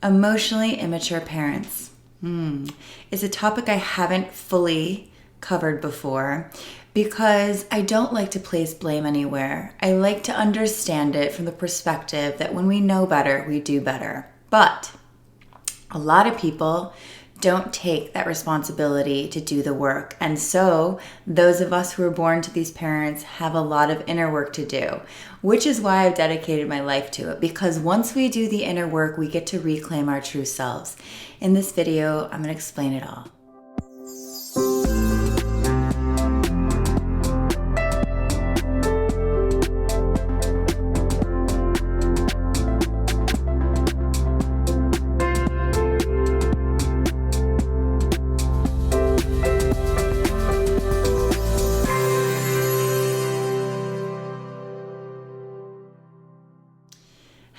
Emotionally immature parents. It's a topic I haven't fully covered before because I don't like to place blame anywhere. I like to understand it from the perspective that when we know better, we do better. But a lot of people don't take that responsibility to do the work. And so those of us who are born to these parents have a lot of inner work to do, which is why I've dedicated my life to it. Because once we do the inner work, we get to reclaim our true selves. In this video, I'm going to explain it all.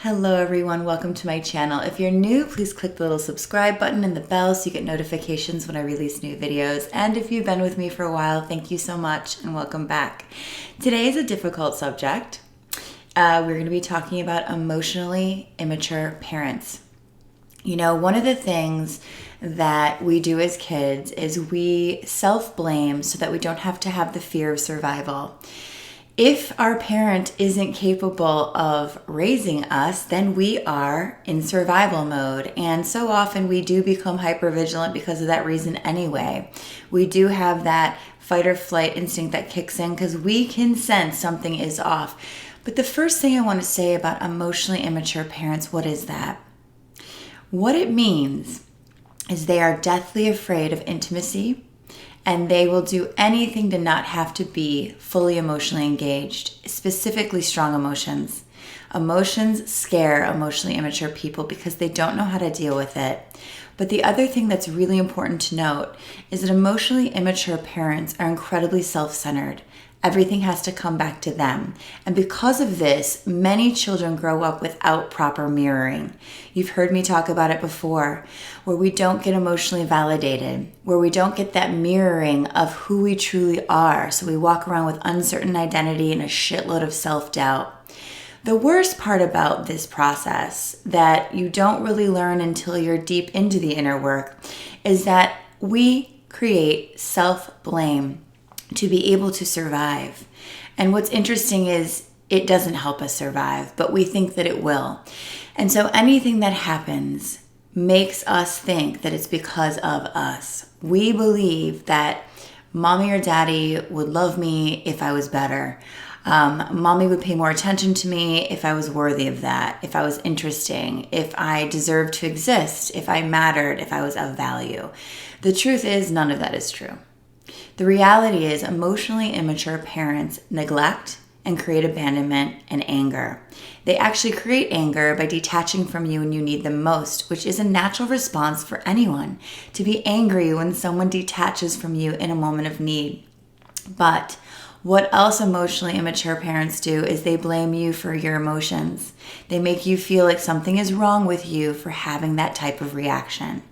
Hello everyone, welcome to my channel. If you're new, please click the little subscribe button and the bell so you get notifications when I release new videos. And if you've been with me for a while, thank you so much and welcome back. Today is a difficult subject. We're going to be talking about emotionally immature parents. You know, one of the things that we do as kids is we self-blame so that we don't have to have the fear of survival. If our parent isn't capable of raising us, then we are in survival mode. And so often we do become hypervigilant because of that reason anyway. We do have that fight or flight instinct that kicks in because we can sense something is off. But the first thing I want to say about emotionally immature parents, what is that? What it means is they are deathly afraid of intimacy. And they will do anything to not have to be fully emotionally engaged, specifically strong emotions. Emotions scare emotionally immature people because they don't know how to deal with it. But the other thing that's really important to note is that emotionally immature parents are incredibly self-centered. Everything has to come back to them. And because of this, many children grow up without proper mirroring. You've heard me talk about it before, where we don't get emotionally validated, where we don't get that mirroring of who we truly are. So we walk around with uncertain identity and a shitload of self-doubt. The worst part about this process that you don't really learn until you're deep into the inner work is that we create self-blame to be able to survive. And what's interesting is it doesn't help us survive, but we think that it will. And so anything that happens makes us think that it's because of us. We believe that mommy or daddy would love me if I was better. Mommy would pay more attention to me if I was worthy of that, if I was interesting, if I deserved to exist, if I mattered, if I was of value. The truth is, none of that is true. The reality is emotionally immature parents neglect and create abandonment and anger. They actually create anger by detaching from you when you need them most, which is a natural response for anyone to be angry when someone detaches from you in a moment of need. But what else emotionally immature parents do is they blame you for your emotions. They make you feel like something is wrong with you for having that type of reaction.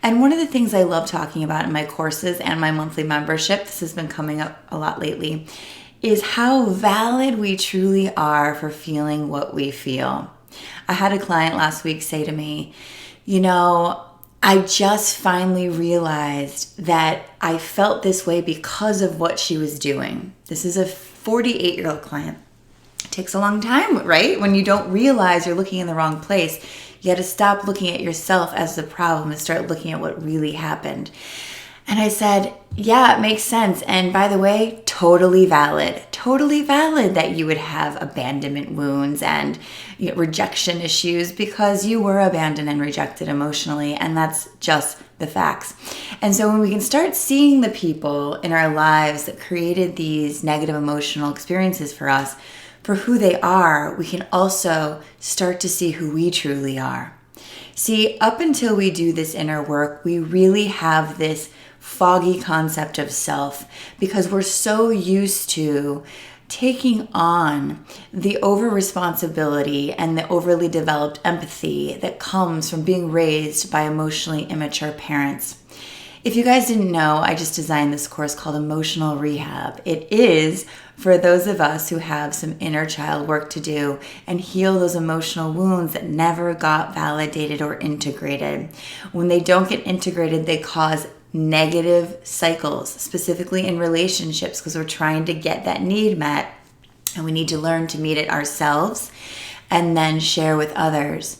And one of the things I love talking about in my courses and my monthly membership, this has been coming up a lot lately, is how valid we truly are for feeling what we feel. I had a client last week say to me, you know, I just finally realized that I felt this way because of what she was doing. This is a 48-year-old client. It takes a long time, right? When you don't realize you're looking in the wrong place, you got to stop looking at yourself as the problem and start looking at what really happened. And I said, yeah, it makes sense. And by the way, totally valid that you would have abandonment wounds and rejection issues because you were abandoned and rejected emotionally. And that's just the facts. And so when we can start seeing the people in our lives that created these negative emotional experiences for us, for who they are, we can also start to see who we truly are. See, up until we do this inner work, we really have this foggy concept of self because we're so used to taking on the over responsibility and the overly developed empathy that comes from being raised by emotionally immature parents. If you guys didn't know, I just designed this course called Emotional Rehab. It is for those of us who have some inner child work to do and heal those emotional wounds that never got validated or integrated. When they don't get integrated, they cause negative cycles, specifically in relationships, because we're trying to get that need met and we need to learn to meet it ourselves and then share with others.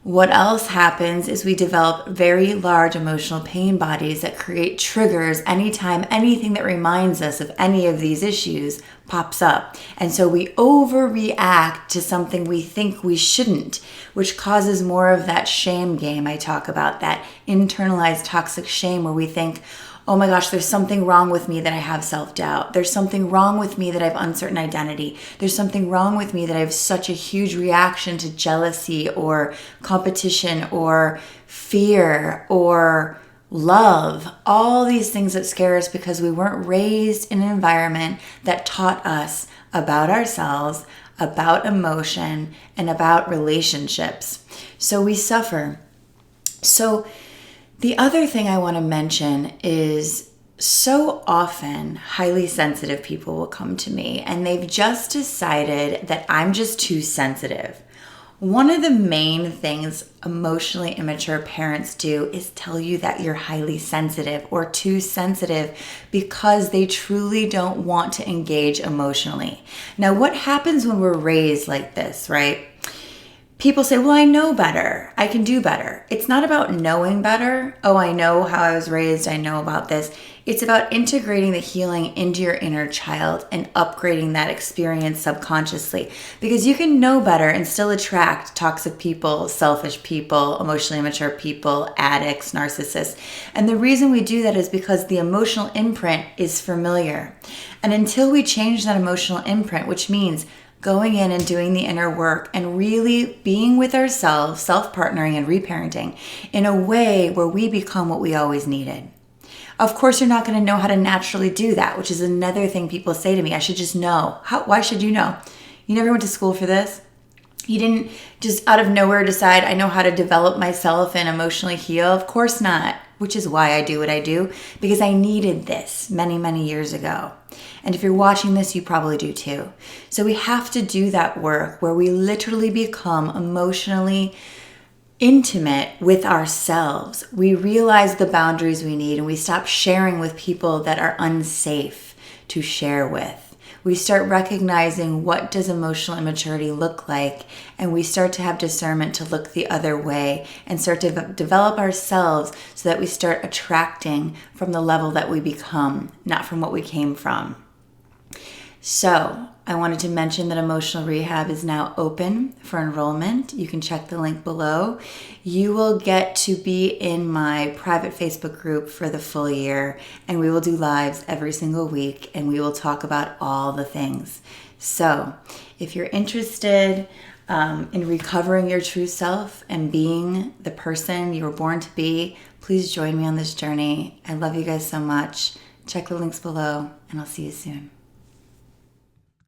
What else happens is we develop very large emotional pain bodies that create triggers anytime anything that reminds us of any of these issues pops up. And so we overreact to something we think we shouldn't, which causes more of that shame game I talk about, that internalized toxic shame where we think, oh my gosh, there's something wrong with me that I have self-doubt. There's something wrong with me that I have uncertain identity. There's something wrong with me that I have such a huge reaction to jealousy or competition or fear or love. All these things that scare us because we weren't raised in an environment that taught us about ourselves, about emotion, and about relationships. So we suffer. So the other thing I want to mention is so often highly sensitive people will come to me and they've just decided that I'm just too sensitive. One of the main things emotionally immature parents do is tell you that you're highly sensitive or too sensitive because they truly don't want to engage emotionally. Now, what happens when we're raised like this, right? People say, well, I know better. I can do better. It's not about knowing better. Oh, I know how I was raised. I know about this. It's about integrating the healing into your inner child and upgrading that experience subconsciously. Because you can know better and still attract toxic people, selfish people, emotionally immature people, addicts, narcissists. And the reason we do that is because the emotional imprint is familiar. And until we change that emotional imprint, which means going in and doing the inner work and really being with ourselves, self-partnering and reparenting in a way where we become what we always needed. Of course, you're not going to know how to naturally do that, which is another thing people say to me. I should just know. Why should you know? You never went to school for this? You didn't just out of nowhere decide, I know how to develop myself and emotionally heal? Of course not, which is why I do what I do, because I needed this many, many years ago. And if you're watching this, you probably do too. So we have to do that work where we literally become emotionally intimate with ourselves. We realize the boundaries we need and we stop sharing with people that are unsafe to share with. We start recognizing what does emotional immaturity look like, and we start to have discernment to look the other way and start to develop ourselves so that we start attracting from the level that we become, not from what we came from. So I wanted to mention that Emotional Rehab is now open for enrollment. You can check the link below. You will get to be in my private Facebook group for the full year, and we will do lives every single week, and we will talk about all the things. So if you're interested in recovering your true self and being the person you were born to be, please join me on this journey. I love you guys so much. Check the links below, and I'll see you soon.